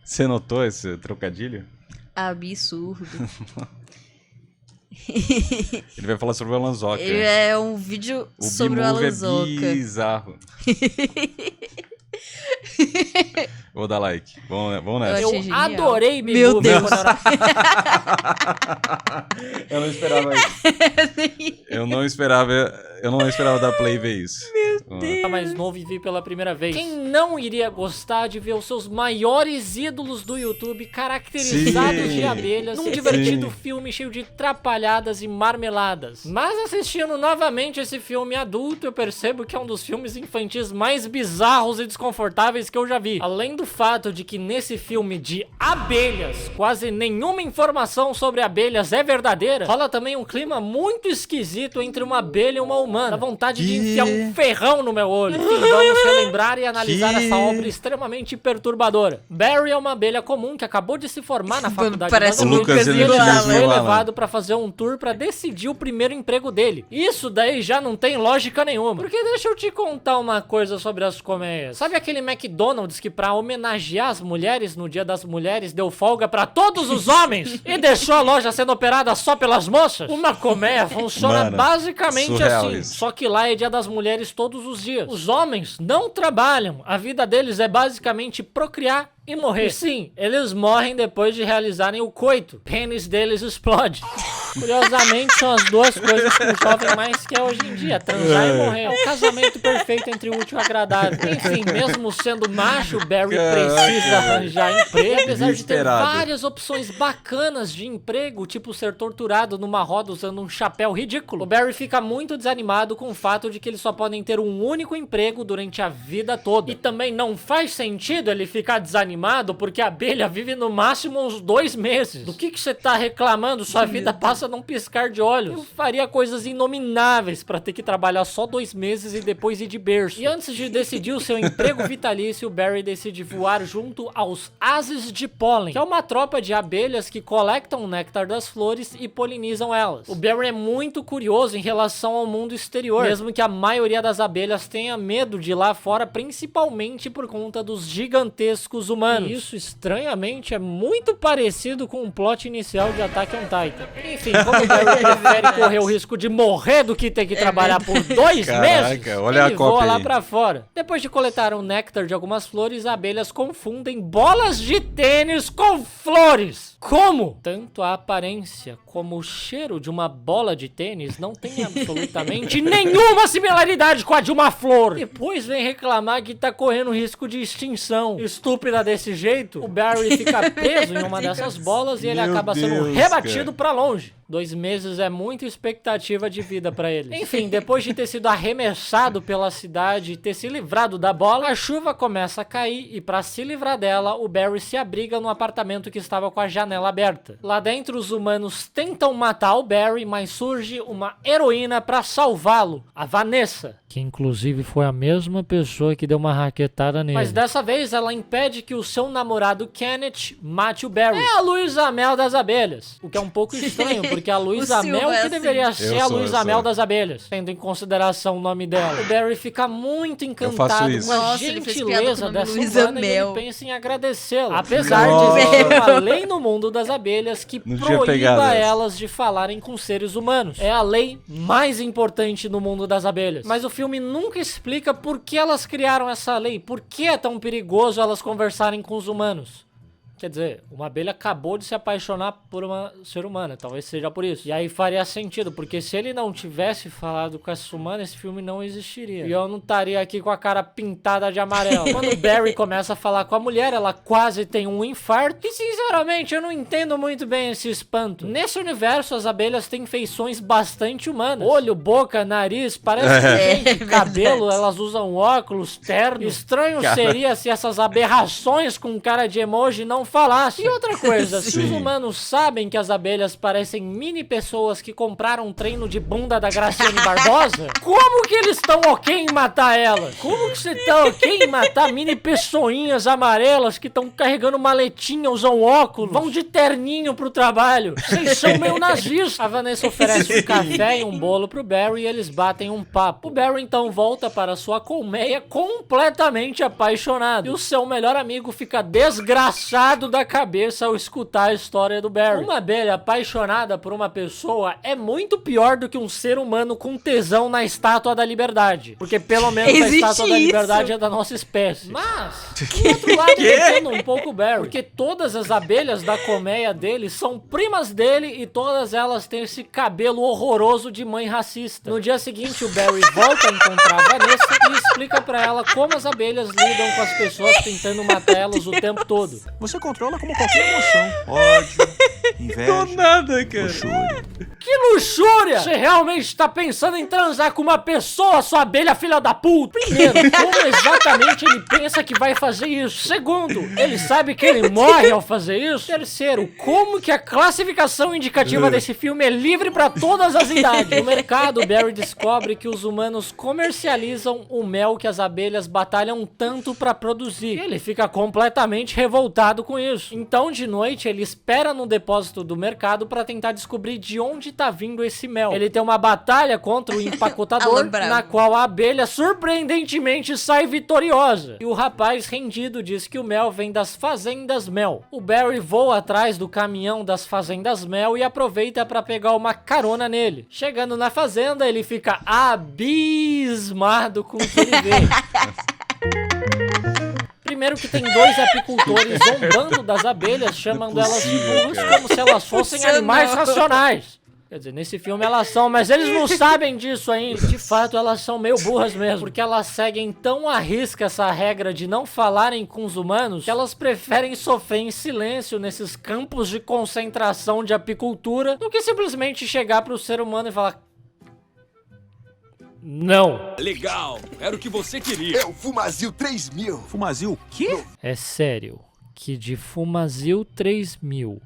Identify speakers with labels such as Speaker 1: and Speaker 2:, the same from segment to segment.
Speaker 1: Você notou esse trocadilho?
Speaker 2: Absurdo.
Speaker 1: Ele vai falar sobre o Alan Zoca.
Speaker 2: É um vídeo sobre o Alan Zoca.
Speaker 1: É bizarro. Vou dar like. Vamos nessa.
Speaker 2: Eu achei
Speaker 3: Eu
Speaker 2: genial.
Speaker 3: adorei Me
Speaker 2: Meu
Speaker 3: Movie
Speaker 2: Deus.
Speaker 3: quando eu era-
Speaker 1: Eu não esperava isso. Eu não esperava dar play e ver isso.
Speaker 3: mais novo e vi pela primeira vez. Quem não iria gostar de ver os seus maiores ídolos do YouTube caracterizados
Speaker 1: Sim.
Speaker 3: de abelhas num
Speaker 1: Sim.
Speaker 3: divertido filme cheio de trapalhadas e marmeladas? Mas assistindo novamente esse filme adulto, eu percebo que é um dos filmes infantis mais bizarros e desconfortáveis que eu já vi. Além do fato de que nesse filme de abelhas, quase nenhuma informação sobre abelhas é verdadeira, rola também um clima muito esquisito entre uma abelha e uma humana. Dá vontade de enfiar um ferrão no meu olho. Enfim, vamos relembrar e analisar essa obra extremamente perturbadora. Barry é uma abelha comum que acabou de se formar na faculdade
Speaker 2: Parece
Speaker 3: das
Speaker 1: o Lucas,
Speaker 3: abelhas
Speaker 1: ele
Speaker 3: e ele já
Speaker 1: desviou,
Speaker 3: foi
Speaker 1: Alan.
Speaker 3: levado pra fazer um tour pra decidir o primeiro emprego dele. Isso daí já não tem lógica nenhuma. Porque deixa eu te contar uma coisa sobre as colmeias. Sabe aquele McDonald's que pra homenagear as mulheres no Dia das Mulheres deu folga pra todos os homens e deixou a loja sendo operada só pelas moças? Uma colmeia funciona
Speaker 1: Mano,
Speaker 3: basicamente
Speaker 1: surreal
Speaker 3: assim.
Speaker 1: isso.
Speaker 3: Só que lá é Dia das Mulheres todos os dias. Os homens não trabalham. A vida deles é basicamente procriar e morrer. E sim, eles morrem depois de realizarem o coito. O pênis deles explode. Curiosamente, são as duas coisas que o jovem mais quer hoje em dia: transar e morrer. É o casamento perfeito entre o útil e o agradável. Enfim, mesmo sendo macho, Barry precisa arranjar emprego. Apesar de ter
Speaker 1: Desesperado.
Speaker 3: várias opções bacanas de emprego, tipo ser torturado numa roda usando um chapéu ridículo, o Barry fica muito desanimado com o fato de que eles só podem ter um único emprego durante a vida toda. E também não faz sentido ele ficar desanimado porque a abelha vive no máximo uns 2 meses. Do que você tá reclamando? Sua vida passa num piscar de olhos. Eu faria coisas inomináveis pra ter que trabalhar só 2 meses e depois ir de berço. E antes de decidir o seu emprego vitalício, o Barry decide voar junto aos ases de pólen, que é uma tropa de abelhas que coletam o néctar das flores e polinizam elas. O Barry é muito curioso em relação ao mundo exterior, mesmo que a maioria das abelhas tenha medo de ir lá fora, principalmente por conta dos gigantescos humanos. E isso, estranhamente, é muito parecido com o plot inicial de Attack on Titan. Enfim, como o Barry prefere correr o risco de morrer do que ter que trabalhar por 2
Speaker 1: Caraca,
Speaker 3: meses,
Speaker 1: olha a
Speaker 3: ele voa
Speaker 1: cópia
Speaker 3: lá
Speaker 1: aí.
Speaker 3: pra fora. Depois de coletar o néctar de algumas flores, abelhas confundem bolas de tênis com flores. Como? Tanto a aparência como o cheiro de uma bola de tênis não tem absolutamente nenhuma similaridade com a de uma flor. Depois vem reclamar que tá correndo risco de extinção. Estúpida desse jeito, o Barry fica preso em uma dessas bolas e ele
Speaker 1: Meu
Speaker 3: acaba sendo
Speaker 1: Deus,
Speaker 3: rebatido
Speaker 1: cara.
Speaker 3: pra longe. 2 meses é muita expectativa de vida pra ele. Enfim, depois de ter sido arremessado pela cidade e ter se livrado da bola, a chuva começa a cair e pra se livrar dela, o Barry se abriga no apartamento que estava com a janela aberta. Lá dentro, os humanos tentam matar o Barry, mas surge uma heroína pra salvá-lo, a Vanessa. Que inclusive foi a mesma pessoa que deu uma raquetada nele. Mas dessa vez ela impede que o seu namorado Kenneth mate o Barry. É a Luísa Mel das abelhas. O que é um pouco estranho, porque a Luísa
Speaker 2: O Silva
Speaker 3: Mel
Speaker 2: é
Speaker 3: que
Speaker 2: assim.
Speaker 3: deveria ser a
Speaker 1: sou,
Speaker 3: Luísa
Speaker 1: eu
Speaker 3: Mel
Speaker 1: sou.
Speaker 3: das abelhas, tendo em consideração o nome dela. O Barry fica muito
Speaker 1: faço
Speaker 3: encantado
Speaker 1: isso.
Speaker 3: com a
Speaker 2: Nossa, ele fez piada com
Speaker 3: gentileza
Speaker 2: o nome
Speaker 3: dessa
Speaker 2: Luísa
Speaker 3: humana e
Speaker 2: Mel.
Speaker 3: ele pensa em agradecê-la. Apesar
Speaker 1: Nossa.
Speaker 3: de existir uma lei no mundo das abelhas que
Speaker 1: Não tinha pegado
Speaker 3: proíba
Speaker 1: essa.
Speaker 3: elas de falarem com seres humanos. É a lei mais importante no mundo das abelhas. Mas o filme nunca explica por que elas criaram essa lei. Por que é tão perigoso elas conversarem com os humanos? Quer dizer, uma abelha acabou de se apaixonar por uma ser humana, talvez seja por isso. E aí faria sentido, porque se ele não tivesse falado com essa humana, esse filme não existiria. E eu não estaria aqui com a cara pintada de amarelo. Quando o Barry começa a falar com a mulher, ela quase tem um infarto. E sinceramente, eu não entendo muito bem esse espanto. Nesse universo, as abelhas têm feições bastante humanas. Olho, boca, nariz, parece que gente, cabelo, elas usam óculos, terno. Estranho seria se essas aberrações com cara de emoji não falassem. E outra coisa, se os
Speaker 1: Sim.
Speaker 3: humanos sabem que as abelhas parecem mini pessoas que compraram um treino de bunda da Graciane Barbosa, como que eles estão ok em matar elas? Como que você tá ok em matar mini pessoinhas amarelas que estão carregando maletinha, usam óculos, vão de terninho pro trabalho? Vocês são meio nazistas. A Vanessa oferece um café e um bolo pro Barry e eles batem um papo. O Barry então volta para sua colmeia completamente apaixonado. E o seu melhor amigo fica desgraçado pirado da cabeça ao escutar a história do Barry. Uma abelha apaixonada por uma pessoa é muito pior do que um ser humano com tesão na Estátua da Liberdade. Porque pelo menos a Estátua da Liberdade é da nossa espécie. Mas, por outro lado, eu entendo um pouco o Barry. Porque todas as abelhas da colmeia dele são primas dele e todas elas têm esse cabelo horroroso de mãe racista. No dia seguinte, o Barry volta a encontrar a Vanessa e explica pra ela como as abelhas lidam com as pessoas tentando matar elas o tempo todo.
Speaker 4: Você controla como qualquer emoção. Ódio, inveja,
Speaker 1: Do nada, cara.
Speaker 4: luxúria.
Speaker 3: Que luxúria! Você realmente tá pensando em transar com uma pessoa, sua abelha filha da puta? Primeiro, como exatamente ele pensa que vai fazer isso? Segundo, ele sabe que ele morre ao fazer isso? Terceiro, como que a classificação indicativa desse filme é livre pra todas as idades? No mercado, Barry descobre que os humanos comercializam o mel que as abelhas batalham tanto pra produzir. E ele fica completamente revoltado com isso. Então, de noite, ele espera no depósito do mercado pra tentar descobrir de onde tá vindo esse mel. Ele tem uma batalha contra o empacotador, na qual a abelha surpreendentemente sai vitoriosa. E o rapaz rendido diz que o mel vem das fazendas Mel. O Barry voa atrás do caminhão das fazendas Mel e aproveita pra pegar uma carona nele. Chegando na fazenda, ele fica abismado com o que ele vê. Primeiro que tem dois apicultores zombando das abelhas, chamando elas de burros como se elas fossem animais racionais. Quer dizer, nesse filme elas são, mas eles não sabem disso ainda. De fato, elas são meio burras mesmo, porque elas seguem tão à risca essa regra de não falarem com os humanos, que elas preferem sofrer em silêncio nesses campos de concentração de apicultura, do que simplesmente chegar pro ser humano e falar: não.
Speaker 5: Legal, era o que você queria.
Speaker 6: É o Fumazil 3000.
Speaker 4: Fumazil o quê?
Speaker 3: É sério que de Fumazil 3000,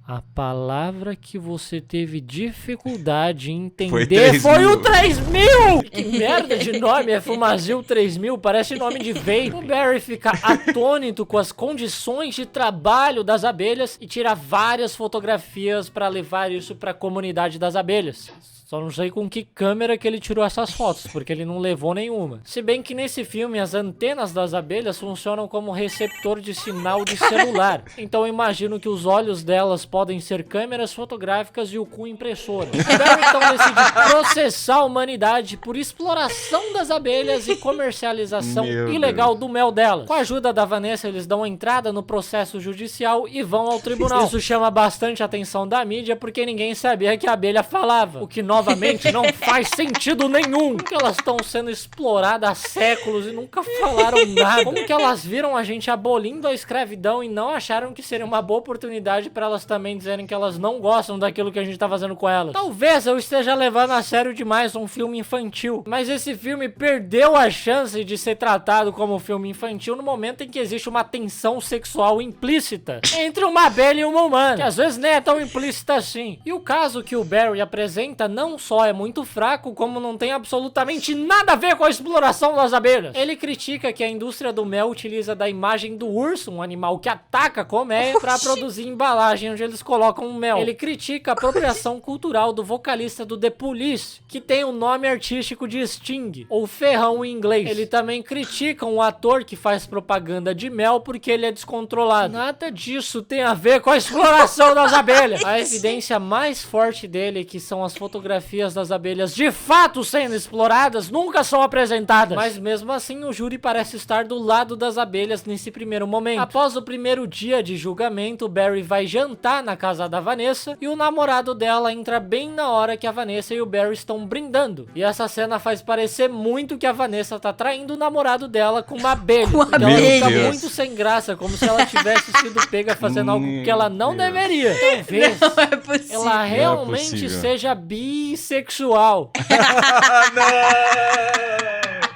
Speaker 3: a palavra que você teve dificuldade em entender foi o 3000! Que merda de nome é Fumazil 3000? Parece nome de vape. O Barry fica atônito com as condições de trabalho das abelhas e tira várias fotografias para levar isso para a comunidade das abelhas. Só não sei com que câmera que ele tirou essas fotos, porque ele não levou nenhuma. Se bem que nesse filme as antenas das abelhas funcionam como receptor de sinal de celular. Então eu imagino que os olhos delas podem ser câmeras fotográficas e o cu impressora. O Barry então decide processar a humanidade por exploração das abelhas e comercialização ilegal do mel delas. Com a ajuda da Vanessa, eles dão entrada no processo judicial e vão ao tribunal. Isso chama bastante a atenção da mídia porque ninguém sabia que a abelha falava. O que novamente não faz sentido nenhum. Porque elas estão sendo exploradas há séculos e nunca falaram nada. Como que elas viram a gente abolindo a escravidão e não acharam que seria uma boa oportunidade para elas também dizerem que elas não gostam daquilo que a gente tá fazendo com elas? Talvez eu esteja levando a sério demais um filme infantil, mas esse filme perdeu a chance de ser tratado como um filme infantil no momento em que existe uma tensão sexual implícita entre uma abelha e uma humana, que às vezes nem é tão implícita assim. E o caso que o Barry apresenta não só é muito fraco, como não tem absolutamente nada a ver com a exploração das abelhas. Ele critica que a indústria do mel utiliza da imagem do urso, um animal que ataca a colmeia, para produzir embalagem onde eles colocam o mel. Ele critica a apropriação cultural do vocalista do The Police, que tem o nome artístico de Sting, ou Ferrão em inglês. Ele também critica um ator que faz propaganda de mel porque ele é descontrolado. Nada disso tem a ver com a exploração das abelhas. A evidência mais forte dele, que são as fotografias das abelhas de fato sendo exploradas, nunca são apresentadas. Mas mesmo assim, o júri parece estar do lado das abelhas nesse primeiro momento. Após o primeiro dia de julgamento, Barry vai jantar na casa da Vanessa e o namorado dela entra bem na hora que a Vanessa e o Barry estão brindando. E essa cena faz parecer muito que a Vanessa tá traindo o namorado dela com uma abelha. Ela fica muito sem graça, como se ela tivesse sido pega fazendo algo que ela não deveria. Talvez ela realmente seja bissexual.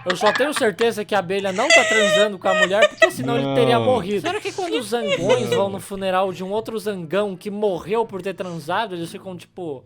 Speaker 3: Eu só tenho certeza que a abelha não tá transando com a mulher, porque senão ele teria morrido. Será que quando os zangões vão no funeral de um outro zangão que morreu por ter transado, eles ficam tipo...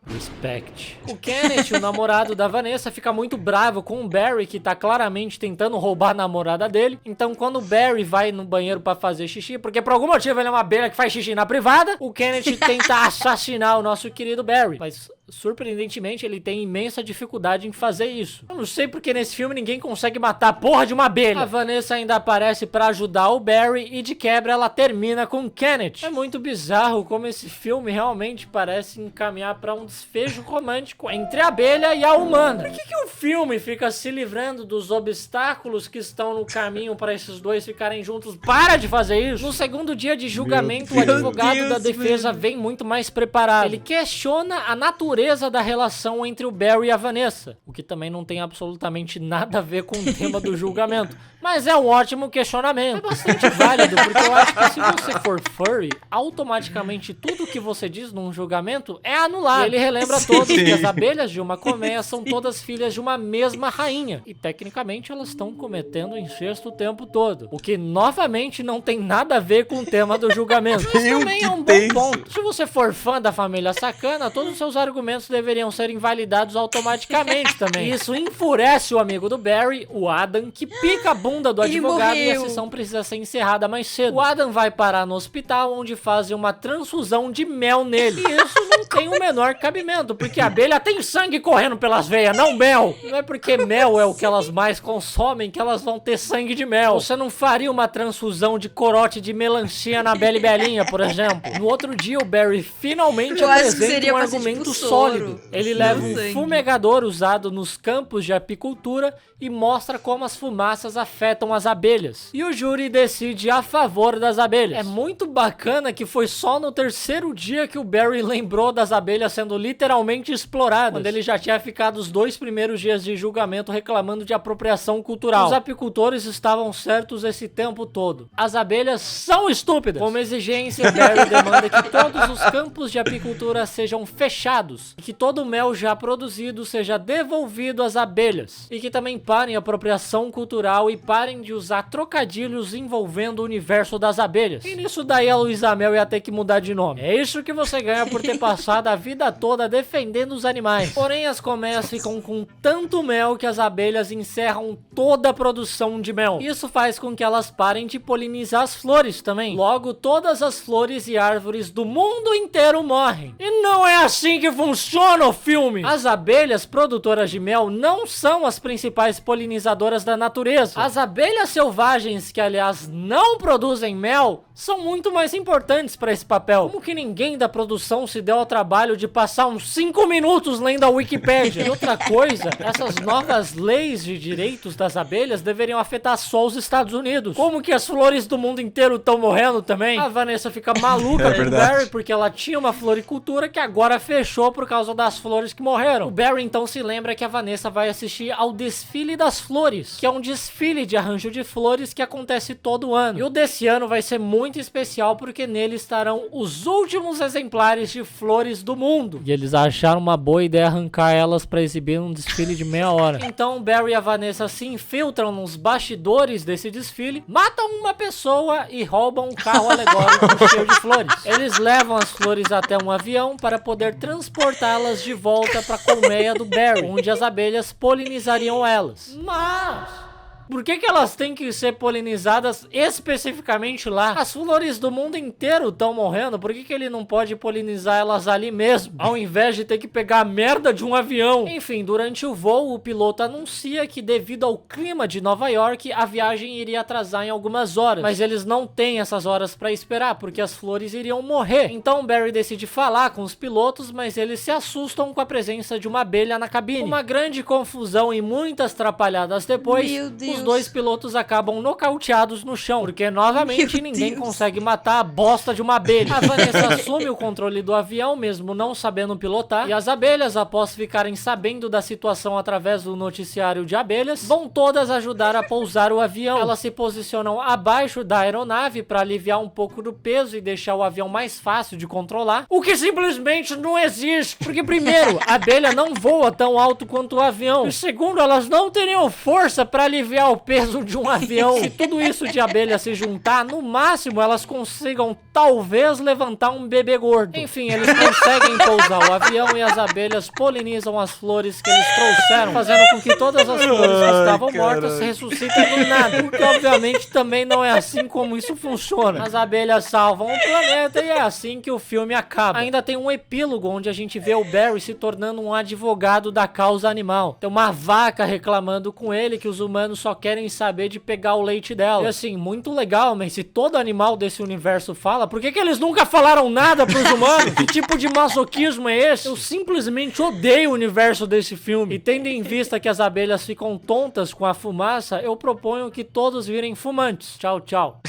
Speaker 3: Respect. O Kenneth, o namorado da Vanessa, fica muito bravo com o Barry, que tá claramente tentando roubar a namorada dele. Então quando o Barry vai no banheiro pra fazer xixi, porque por algum motivo ele é uma abelha que faz xixi na privada, o Kenneth tenta assassinar o nosso querido Barry. Mas surpreendentemente, ele tem imensa dificuldade em fazer isso. Eu não sei porque nesse filme ninguém consegue matar a porra de uma abelha. A Vanessa ainda aparece pra ajudar o Barry e de quebra ela termina com Kenneth. É muito bizarro como esse filme realmente parece encaminhar pra um desfecho romântico entre a abelha e a humana. Por que o filme fica se livrando dos obstáculos que estão no caminho pra esses dois ficarem juntos? Para de fazer isso! No segundo dia de julgamento, o advogado da defesa vem muito mais preparado. Ele questiona a natureza da relação entre o Barry e a Vanessa, o que também não tem absolutamente nada a ver com o tema do julgamento, mas é um ótimo questionamento. É bastante válido, porque eu acho que se você for furry, automaticamente tudo que você diz num julgamento é anulado. E ele relembra todos que as abelhas de uma colmeia são todas filhas de uma mesma rainha, e tecnicamente elas estão cometendo incesto o tempo todo, o que novamente não tem nada a ver com o tema do julgamento. Mas também é um bom ponto. Se você for fã da família Sacana, todos os seus argumentos deveriam ser invalidados automaticamente também. E isso enfurece o amigo do Barry, o Adam, que pica a bunda do advogado e a sessão precisa ser encerrada mais cedo. O Adam vai parar no hospital, onde fazem uma transfusão de mel nele. E isso não tem o menor cabimento, porque a abelha tem sangue correndo pelas veias, não mel. Não é porque mel é o que elas mais consomem que elas vão ter sangue de mel. Você não faria uma transfusão de corote de melancia na Bela e Belinha, por exemplo. No outro dia, o Barry finalmente apresenta um argumento sólido. Ele leva um fumegador usado nos campos de apicultura e mostra como as fumaças afetam as abelhas. E o júri decide a favor das abelhas. É muito bacana que foi só no terceiro dia que o Barry lembrou das abelhas sendo literalmente exploradas, quando ele já tinha ficado os 2 primeiros dias de julgamento reclamando de apropriação cultural. Os apicultores estavam certos esse tempo todo. As abelhas são estúpidas. Como exigência, Barry demanda que todos os campos de apicultura sejam fechados e que todo o mel já produzido seja devolvido às abelhas, e que também parem a apropriação cultural e parem de usar trocadilhos envolvendo o universo das abelhas. E nisso daí a Luísa Mel ia ter que mudar de nome. É isso que você ganha por ter passado a vida toda defendendo os animais. Porém, as colmeias ficam com tanto mel que as abelhas encerram toda a produção de mel. Isso faz com que elas parem de polinizar as flores também. Logo, todas as flores e árvores do mundo inteiro morrem. E não é assim que funciona o filme! As abelhas produtoras de mel não são as principais polinizadoras da natureza. As abelhas selvagens, que aliás não produzem mel, são muito mais importantes para esse papel. Como que ninguém da produção se deu ao trabalho de passar uns 5 minutos lendo a Wikipédia? E outra coisa, essas novas leis de direitos das abelhas deveriam afetar só os Estados Unidos. Como que as flores do mundo inteiro estão morrendo também? A Vanessa fica maluca com o Barry porque ela tinha uma floricultura que agora fechou por causa das flores que morreram. O Barry então se lembra que a Vanessa vai assistir ao Desfile das Flores, que é um desfile de arranjo de flores que acontece todo ano. E o desse ano vai ser muito especial porque nele estarão os últimos exemplares de flores do mundo. E eles acharam uma boa ideia arrancar elas para exibir um desfile de meia hora. Então Barry e a Vanessa se infiltram nos bastidores desse desfile, matam uma pessoa e roubam um carro alegórico cheio de flores. Eles levam as flores até um avião para poder transportá-las de volta para a colmeia do Barry, onde as abelhas polinizariam elas. Mas por que elas têm que ser polinizadas especificamente lá? As flores do mundo inteiro estão morrendo, por que ele não pode polinizar elas ali mesmo, ao invés de ter que pegar a merda de um avião? Enfim, durante o voo, o piloto anuncia que devido ao clima de Nova York, a viagem iria atrasar em algumas horas, mas eles não têm essas horas para esperar, porque as flores iriam morrer. Então Barry decide falar com os pilotos, mas eles se assustam com a presença de uma abelha na cabine. Uma grande confusão e muitas atrapalhadas depois, os 2 pilotos acabam nocauteados no chão, porque novamente ninguém consegue matar a bosta de uma abelha. A Vanessa assume o controle do avião, mesmo não sabendo pilotar, e as abelhas, após ficarem sabendo da situação através do noticiário de abelhas, vão todas ajudar a pousar o avião. Elas se posicionam abaixo da aeronave para aliviar um pouco do peso e deixar o avião mais fácil de controlar, o que simplesmente não existe, porque primeiro, a abelha não voa tão alto quanto o avião, e segundo, elas não teriam força para aliviar é o peso de um avião. Se tudo isso de abelha se juntar, no máximo elas consigam talvez levantar um bebê gordo. Enfim, eles conseguem pousar o avião e as abelhas polinizam as flores que eles trouxeram, fazendo com que todas as flores que estavam mortas se ressuscitem do nada. Porque obviamente também não é assim como isso funciona. As abelhas salvam o planeta e é assim que o filme acaba. Ainda tem um epílogo onde a gente vê o Barry se tornando um advogado da causa animal. Tem uma vaca reclamando com ele que os humanos só querem saber de pegar o leite dela. E assim, muito legal, mas se todo animal desse universo fala, por que eles nunca falaram nada pros humanos? Que tipo de masoquismo é esse? Eu simplesmente odeio o universo desse filme. E tendo em vista que as abelhas ficam tontas com a fumaça, eu proponho que todos virem fumantes. Tchau, tchau.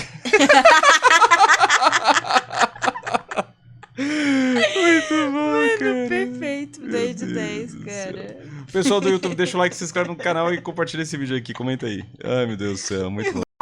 Speaker 1: Muito bom, cara.
Speaker 2: Perfeito, 10 de 10, cara.
Speaker 1: Pessoal do YouTube, deixa o like, se inscreve no canal e compartilha esse vídeo aqui. Comenta aí. Ai, meu Deus do céu, muito bom.